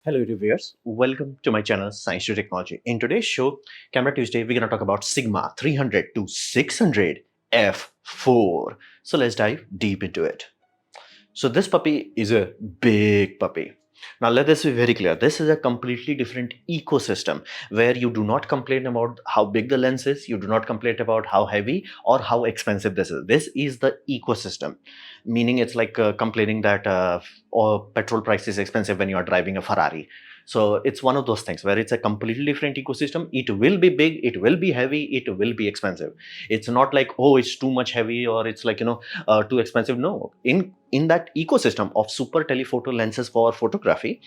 Hello reviewers, welcome to my channel Science to Technology. In today's show, Camera Tuesday, we're going to talk about Sigma 300 to 600 f4. So let's dive deep into it. So this puppy is a big puppy. Now let this be very clear. This is a completely different ecosystem where you do not complain about how big the lens is. You do not complain about how heavy or how expensive this is. This is the ecosystem, meaning it's like complaining that or petrol price is expensive when you are driving a Ferrari. So it's one of those things where it's a completely different ecosystem. It will be big, it will be heavy, it will be expensive. It's not like, oh, it's too much heavy or it's like, too expensive. No, in that ecosystem of super telephoto lenses for photography,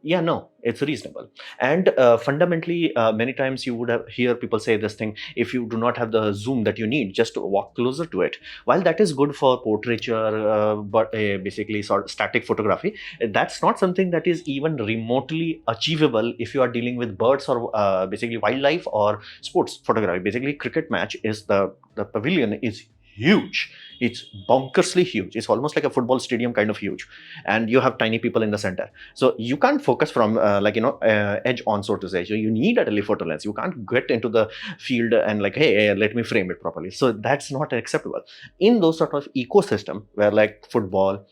yeah, no, it's reasonable. And fundamentally, many times you would have hear people say this thing: if you do not have the zoom that you need, just walk closer to it. While that is good for portraiture, but basically sort of static photography, that's not something that is even remotely achievable if you are dealing with birds or basically wildlife or sports photography. Basically, cricket match is the pavilion is huge. It's bonkersly huge. It's almost like a football stadium kind of huge, and you have tiny people in the center. So you can't focus from edge on, so to say. So you need a telephoto lens. You can't get into the field and like, hey, let me frame it properly. So that's not acceptable in those sort of ecosystem where like football,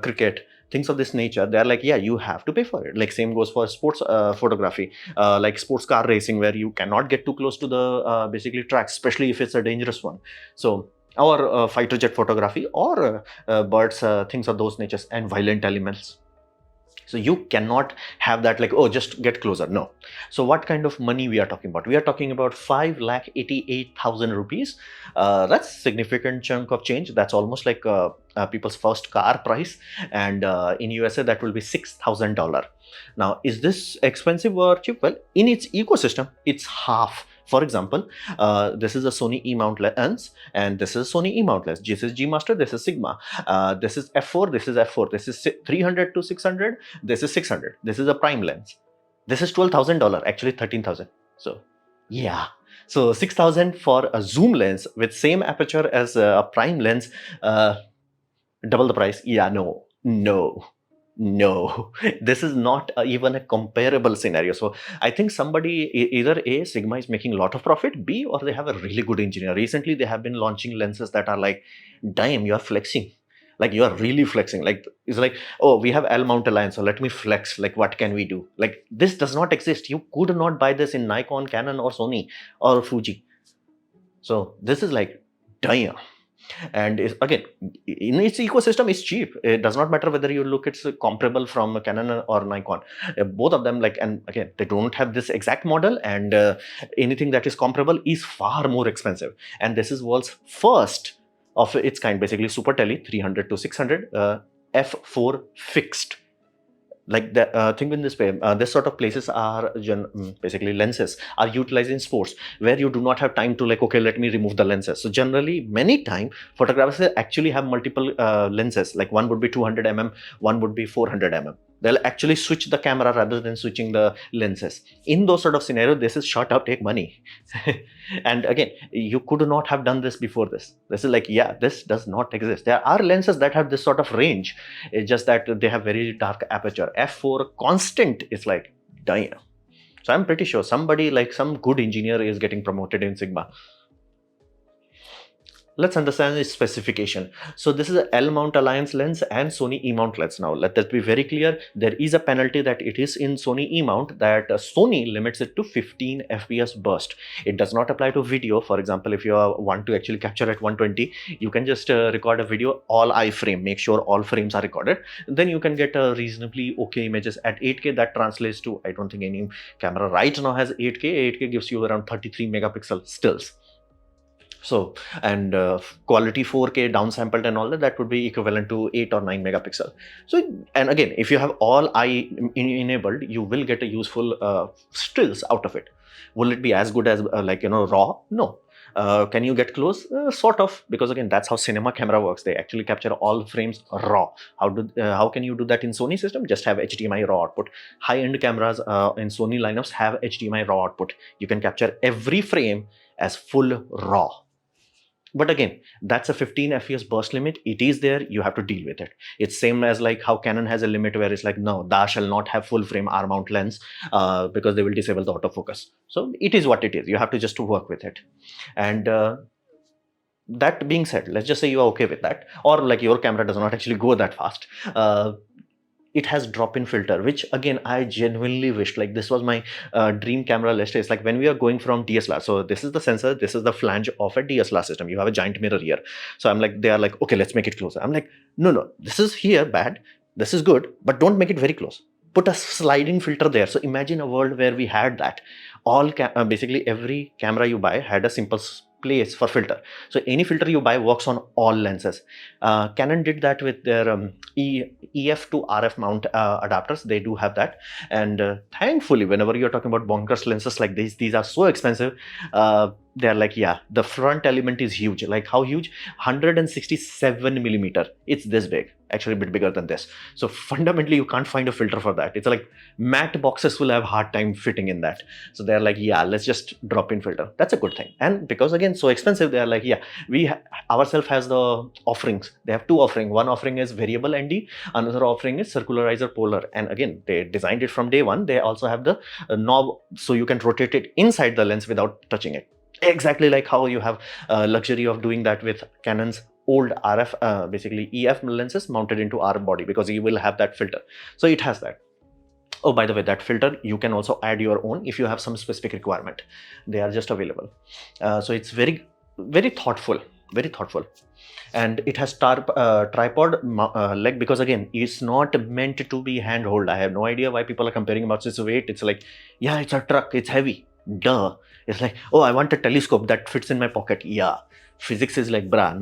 cricket, things of this nature. They're like, yeah, you have to pay for it. Like same goes for sports photography, like sports car racing, where you cannot get too close to the basically tracks, especially if it's a dangerous one. So or fighter jet photography or birds, things of those natures, and violent elements. So you cannot have that like, oh, just get closer. No. So what kind of money we are talking about? We are talking about 5,88,000 rupees. That's significant chunk of change. That's almost like people's first car price. And in USA, that will be $6,000. Now, is this expensive or cheap? Well, in its ecosystem, it's half. For example, this is a Sony E-mount lens, and this is Sony E-mount lens. This is G Master, this is Sigma. This is f4, this is f4, this is 300 to 600, this is 600. This is a prime lens. This is $12,000, actually 13,000. So yeah, so 6,000 for a zoom lens with same aperture as a prime lens, double the price. Yeah, no, this is not even a comparable scenario. So I think somebody, either A, Sigma is making a lot of profit, B, or they have a really good engineer. Recently they have been launching lenses that are like, damn, you are flexing. Like you are really flexing. Like it's like, oh, we have L mount alliance, so let me flex. Like what can we do? Like this does not exist. You could not buy this in Nikon, Canon, or Sony, or Fuji. So this is like, damn. And again, in its ecosystem, it's cheap. It does not matter whether you look it's comparable from Canon or Nikon. Both of them, like, and again, they don't have this exact model, and anything that is comparable is far more expensive. And this is world's first of its kind, basically super tele 300 to 600 f4 fixed. Like the thing in this way, this sort of places are basically lenses are utilized in sports where you do not have time to like, okay, let me remove the lenses. So generally, many time photographers actually have multiple lenses. Like one would be 200 one would be 400 They'll actually switch the camera rather than switching the lenses. In those sort of scenarios, this is shut up, take money. And again, you could not have done this before this. This is like, yeah, this does not exist. There are lenses that have this sort of range. It's just that they have very dark aperture. F4 constant is like, damn. So I'm pretty sure somebody, like some good engineer, is getting promoted in Sigma. Let's understand its specification. So this is a L mount alliance lens and Sony E mount lens. Now let that be very clear. There is a penalty that it is in Sony E mount, that Sony limits it to 15 fps burst. It does not apply to video. For example, if you want to actually capture at 120, you can just record a video all iframe. Make sure all frames are recorded. Then you can get reasonably okay images at 8K. That translates to, I don't think any camera right now has 8K. 8K gives you around 33 megapixel stills. So, and quality 4K downsampled and all that, that would be equivalent to 8 or 9 megapixel. So, and again, if you have all eye enabled, you will get a useful stills out of it. Will it be as good as like, raw? No. Can you get close? Sort of, because again, that's how cinema camera works. They actually capture all frames raw. How can you do that in Sony system? Just have HDMI raw output. High-end cameras in Sony lineups have HDMI raw output. You can capture every frame as full raw. But again, that's a 15 fps burst limit. It is there, you have to deal with it. It's same as like how Canon has a limit where it's like, no, thou shall not have full frame R mount lens, because they will disable the autofocus. So it is what it is, you have to just work with it. And that being said, let's just say you are okay with that, or like your camera does not actually go that fast. It has drop-in filter, which again I genuinely wished, like this was my dream camera list. It's like when we are going from DSLR, so this is the sensor, this is the flange of a DSLR system, you have a giant mirror here. So I'm like, they are like, okay, let's make it closer. I'm like, no, this is here bad, this is good, but don't make it very close, put a sliding filter there. So imagine a world where we had that. All basically every camera you buy had a simple place for filter. So any filter you buy works on all lenses. Canon did that with their EF to RF mount adapters. They do have that. And thankfully, whenever you're talking about bonkers lenses like these are so expensive. They're like, yeah, the front element is huge. Like how huge? 167 millimeter. It's this big, actually a bit bigger than this. So fundamentally, you can't find a filter for that. It's like matte boxes will have hard time fitting in that. So they're like, yeah, let's just drop in filter. That's a good thing. And because again, so expensive, they're like, yeah, we ourselves has the offerings. They have two offerings. One offering is variable ND, another offering is circularizer polar. And again, they designed it from day one. They also have the knob, so you can rotate it inside the lens without touching it. Exactly like how you have luxury of doing that with Canon's old RF, basically EF lenses mounted into our body, because you will have that filter. So it has that. Oh, by the way, that filter, you can also add your own if you have some specific requirement. They are just available. So it's very, very thoughtful, very thoughtful. And it has tripod leg, because again, it's not meant to be handhold. I have no idea why people are comparing about its weight. It's like, yeah, it's a truck, it's heavy. Duh. It's like, oh, I want a telescope that fits in my pocket. Yeah. Physics is like, brah,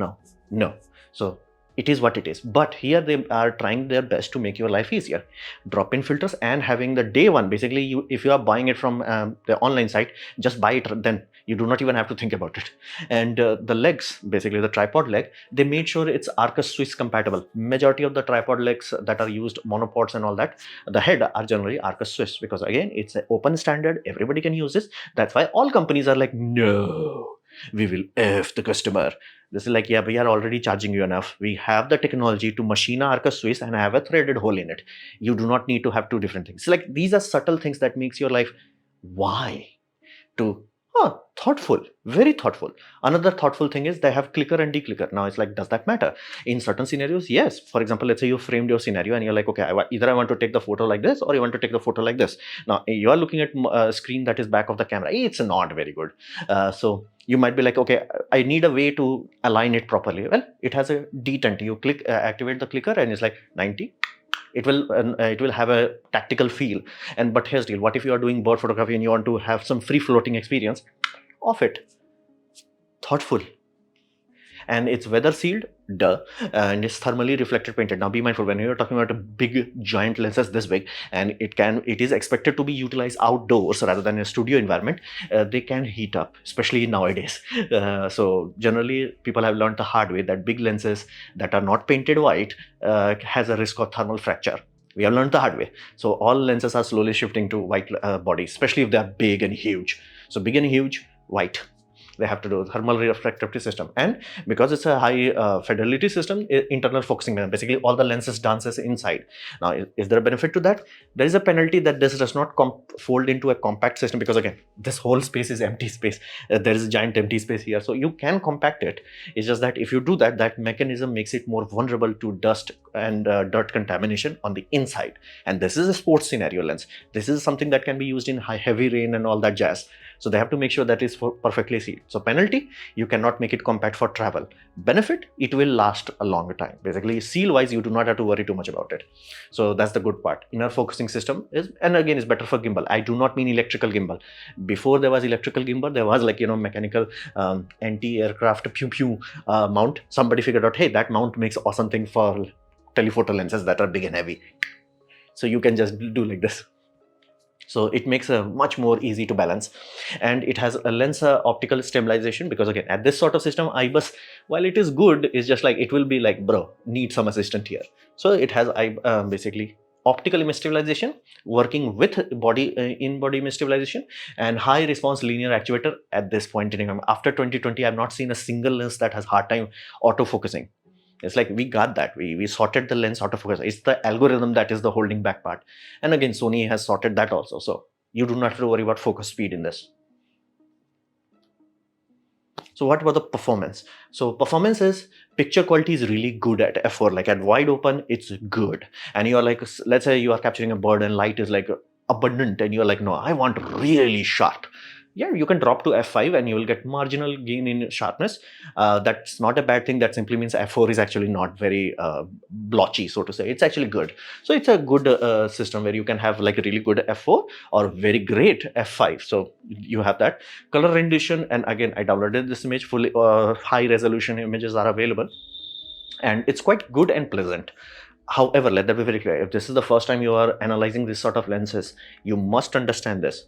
no. So it is what it is. But here they are trying their best to make your life easier. Drop-in filters and having the day one. Basically, if you are buying it from the online site, just buy it then. You do not even have to think about it. And the legs, basically the tripod leg, they made sure it's Arcus Swiss compatible. Majority of the tripod legs that are used, monopods and all that, the head are generally Arcus Swiss, because again, it's an open standard. Everybody can use this. That's why all companies are like, no, we will F the customer. This is like, yeah, we are already charging you enough. We have the technology to machine Arcus Swiss and have a threaded hole in it. You do not need to have two different things. Like these are subtle things that makes your life, why? To thoughtful, very thoughtful. Another thoughtful thing is they have clicker and declicker. Now it's like, does that matter? In certain scenarios, yes. For example, let's say you framed your scenario and you're like, okay, either I want to take the photo like this or you want to take the photo like this. Now you are looking at a screen that is back of the camera. It's not very good. So you might be like, okay, I need a way to align it properly. Well, it has a detent. You click, activate the clicker and it's like 90. It will have a tactical feel. And but here's the deal, what if you are doing bird photography and you want to have some free floating experience? Off it. Thoughtful. And it's weather sealed, duh, and it's thermally reflected painted. Now be mindful when you're talking about a big giant lenses this big, and it is expected to be utilized outdoors rather than in a studio environment. They can heat up, especially nowadays. So generally people have learned the hard way that big lenses that are not painted white has a risk of thermal fracture. We have learned the hard way. So all lenses are slowly shifting to white bodies, especially if they are big and huge. So big and huge, white. They have to do thermal refractivity system. And because it's a high fidelity system, internal focusing, basically all the lenses dances inside. Now, is there a benefit to that? There is a penalty that this does not fold into a compact system, because again, this whole space is empty space. There is a giant empty space here. So you can compact it. It's just that if you do that, that mechanism makes it more vulnerable to dust and dirt contamination on the inside. And this is a sports scenario lens. This is something that can be used in heavy rain and all that jazz. So they have to make sure that it's perfectly sealed. So penalty, you cannot make it compact for travel. Benefit, it will last a longer time. Basically, seal wise, you do not have to worry too much about it. So that's the good part. Inner focusing system is, and again, is better for gimbal. I do not mean electrical gimbal. Before there was electrical gimbal, there was like, mechanical anti-aircraft pew mount. Somebody figured out, hey, that mount makes awesome thing for telephoto lenses that are big and heavy. So you can just do like this. So it makes a much more easy to balance, and it has a lens optical stabilization, because again, at this sort of system, IBUS, while it is good, is just like, it will be like, bro, need some assistant here. So it has basically optical image stabilization, working with body in-body image stabilization, and high response linear actuator at this point in time. After 2020, I've not seen a single lens that has hard time autofocusing. It's like we got that. We sorted the lens autofocus. It's the algorithm that is the holding back part. And again, Sony has sorted that also. So you do not have to worry about focus speed in this. So what about the performance? So performance is, picture quality is really good at f4, like at wide open, it's good. And you're like, let's say you are capturing a bird and light is like abundant and you're like, no, I want really sharp. Yeah, you can drop to f5 and you will get marginal gain in sharpness. That's not a bad thing. That simply means f4 is actually not very blotchy, so to say. It's actually good. So it's a good system where you can have like a really good f4 or very great f5. So you have that. Color rendition, and again, I downloaded this image, fully high resolution images are available. And it's quite good and pleasant. However, let that be very clear. If this is the first time you are analyzing this sort of lenses, you must understand this.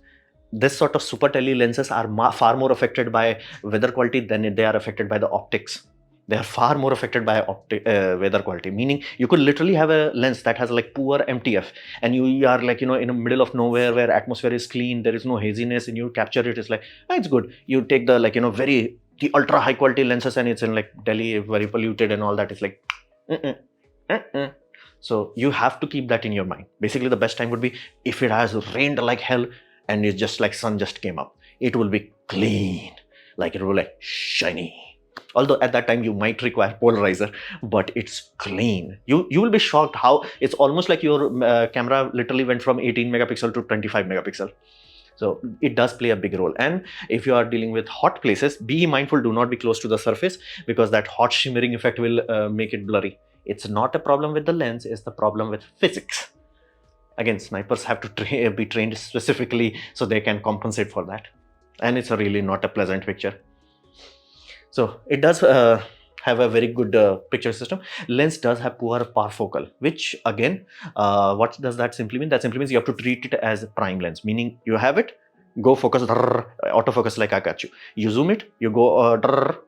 This sort of super tele lenses are far more affected by weather quality than they are affected by the optics. They are far more affected by weather quality, meaning you could literally have a lens that has like poor MTF and you are like, in the middle of nowhere where atmosphere is clean, there is no haziness, and you capture it, it's like, it's good. You take the the ultra high quality lenses and it's in like Delhi, very polluted and all that. It's like, So you have to keep that in your mind. Basically, the best time would be if it has rained like hell and it's just like sun just came up. It will be clean, like it will be like shiny. Although at that time you might require polarizer, but it's clean. You will be shocked how it's almost like your camera literally went from 18 megapixel to 25 megapixel. So it does play a big role. And if you are dealing with hot places, be mindful, do not be close to the surface, because that hot shimmering effect will make it blurry. It's not a problem with the lens, it's the problem with physics. Again, snipers have to be trained specifically so they can compensate for that. And it's really not a pleasant picture. So it does have a very good picture system. Lens does have poor parfocal, which again, what does that simply mean? That simply means you have to treat it as a prime lens, meaning you have it, go focus, autofocus, like I got you. You zoom it, you go,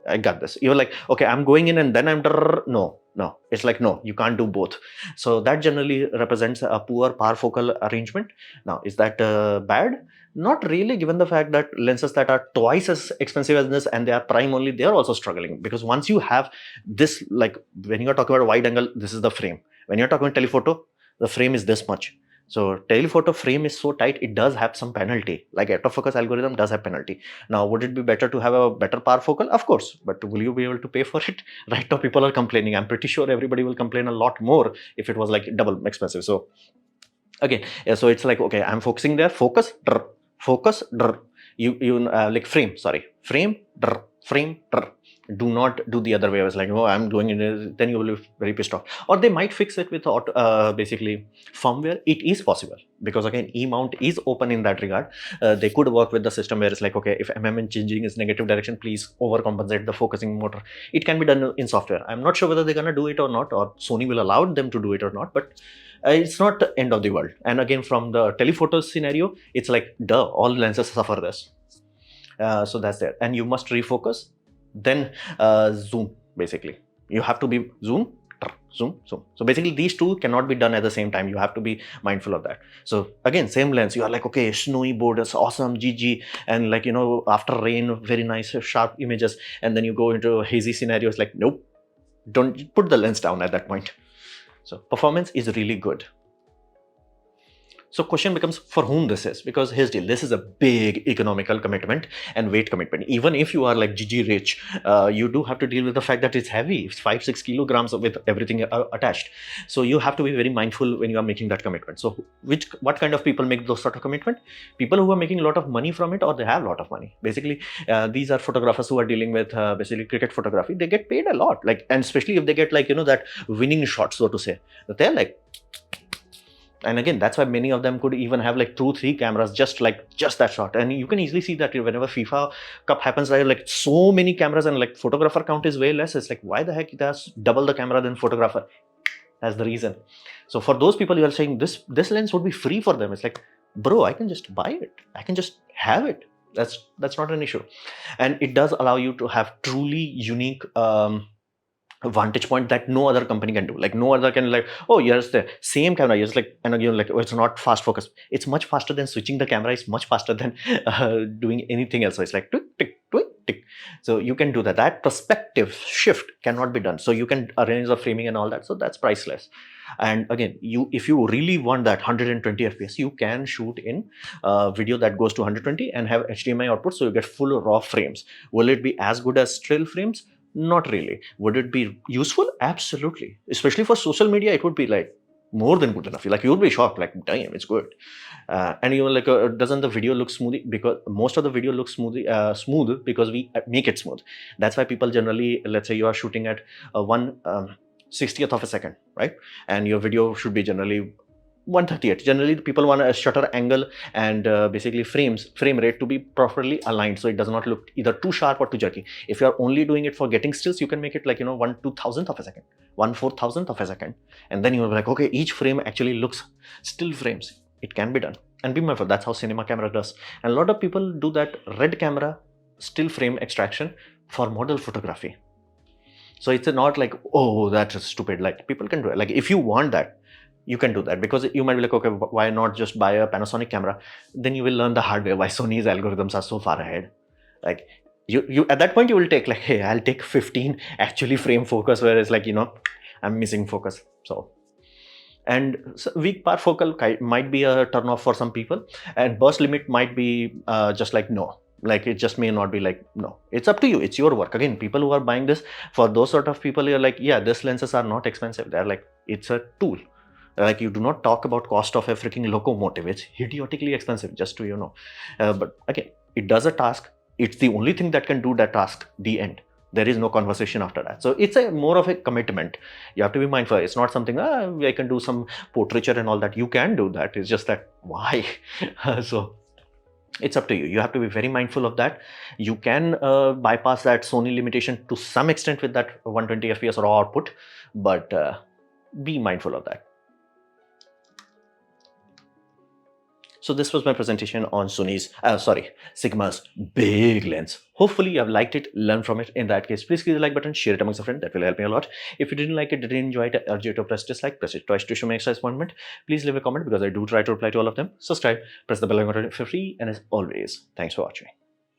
I got this. You're like, okay, I'm going in and then I'm, no. It's like, no, you can't do both. So that generally represents a poor parfocal arrangement. Now, is that bad? Not really, given the fact that lenses that are twice as expensive as this and they are prime only, they are also struggling. Because once you have this, like when you're talking about wide angle, this is the frame. When you're talking about telephoto, the frame is this much. So telephoto frame is so tight, it does have some penalty. Like autofocus algorithm does have penalty. Now, would it be better to have a better parfocal? Of course, but will you be able to pay for it? Right now, people are complaining. I'm pretty sure everybody will complain a lot more if it was like double expensive. So again, so it's like, okay, I'm focusing there, focus, focus, like frame, frame, do not do the other way. I was like, oh, I'm doing it, then you will be very pissed off. Or they might fix it with basically firmware. It is possible, because again, E-mount is open in that regard. They could work with the system where it's like, okay, if mm changing is negative direction, please overcompensate the focusing motor. It can be done in software. I'm not sure whether they're gonna do it or not, or Sony will allow them to do it or not, but it's not the end of the world. And again, from the telephoto scenario, it's like, duh, all lenses suffer this. So that's there. And you must refocus, then zoom. Basically, you have to be zoom. So basically these two cannot be done at the same time. You have to be mindful of that. So again, same lens, you are like, okay, snowy borders, awesome, GG, and like, after rain, very nice sharp images, and then you go into hazy scenarios, like, nope, don't put the lens down at that point. So performance is really good. So question becomes, for whom this is? Because here's the deal, this is a big economical commitment and weight commitment. Even if you are like GG rich, you do have to deal with the fact that it's heavy. It's 5-6 kilograms with everything attached. So you have to be very mindful when you are making that commitment. So what kind of people make those sort of commitment? People who are making a lot of money from it, or they have a lot of money. Basically, these are photographers who are dealing with basically cricket photography. They get paid a lot, like, and especially if they get like, that winning shot, so to say. They're like, and again, that's why many of them could even have like 2-3 cameras, just that shot. And you can easily see that whenever FIFA Cup happens, there are like so many cameras and like photographer count is way less. It's like, why the heck there's double the camera than photographer? That's the reason. So for those people, you are saying this lens would be free for them. It's like, bro, I can just buy it. I can just have it. That's not an issue. And it does allow you to have truly unique vantage point that no other company can do. Like no other can like, oh, here's the same camera, here's like, and again, like, oh, it's not fast focus. It's much faster than switching the camera. It's much faster than doing anything else. So it's like tick, tick, tick, tick. So you can do that. That perspective shift cannot be done. So you can arrange the framing and all that. So that's priceless. And again, if you really want that 120 fps, you can shoot in video that goes to 120 and have HDMI output, so you get full raw frames. Will it be as good as still frames? Not really. Would it be useful? Absolutely. Especially for social media, it would be like more than good enough. Like you would be shocked, like, damn, it's good. And you know, like, doesn't the video look smooth? Because most of the video looks smooth because we make it smooth. That's why people generally, let's say you are shooting at 1/60th of a second, right? And your video should be generally 1/30th. Generally, people want a shutter angle and basically frame rate to be properly aligned, so it does not look either too sharp or too jerky. If you are only doing it for getting stills, you can make it like, you know, 1/2000th of a second, 1/4000th of a second, and then you're like, okay, each frame actually looks still frames. It can be done. And be mindful, that's how cinema camera does. And a lot of people do that red camera still frame extraction for model photography. So it's not like, oh, that's stupid. Like people can do it. Like if you want that, you can do that, because you might be like, okay, why not just buy a Panasonic camera? Then you will learn the hard way why Sony's algorithms are so far ahead. Like you at that point you will take like, hey, I'll take 15 actually frame focus, whereas like, you know, I'm missing focus. And weak par focal might be a turn off for some people, and burst limit might be just like no. Like it just may not be like, no, it's up to you. It's your work. Again, people who are buying this, for those sort of people, you're like, yeah, these lenses are not expensive. They're like, it's a tool. Like you do not talk about cost of a freaking locomotive. It's idiotically expensive, just to, you know. But again, it does a task. It's the only thing that can do that task. The end. There is no conversation after that. So it's a more of a commitment. You have to be mindful. It's not something, I can do some portraiture and all that. You can do that. It's just that, why? So it's up to you. You have to be very mindful of that. You can bypass that Sony limitation to some extent with that 120 fps raw output, but be mindful of that. So this was my presentation on Sigma's big lens. Hopefully you have liked it, learned from it. In that case, please click the like button, share it amongst a friend. That will help me a lot. If you didn't like it, didn't enjoy it, I urge you to press dislike, press it twice to show my extra disappointment. Please leave a comment because I do try to reply to all of them. Subscribe, press the bell icon for free, and as always, thanks for watching.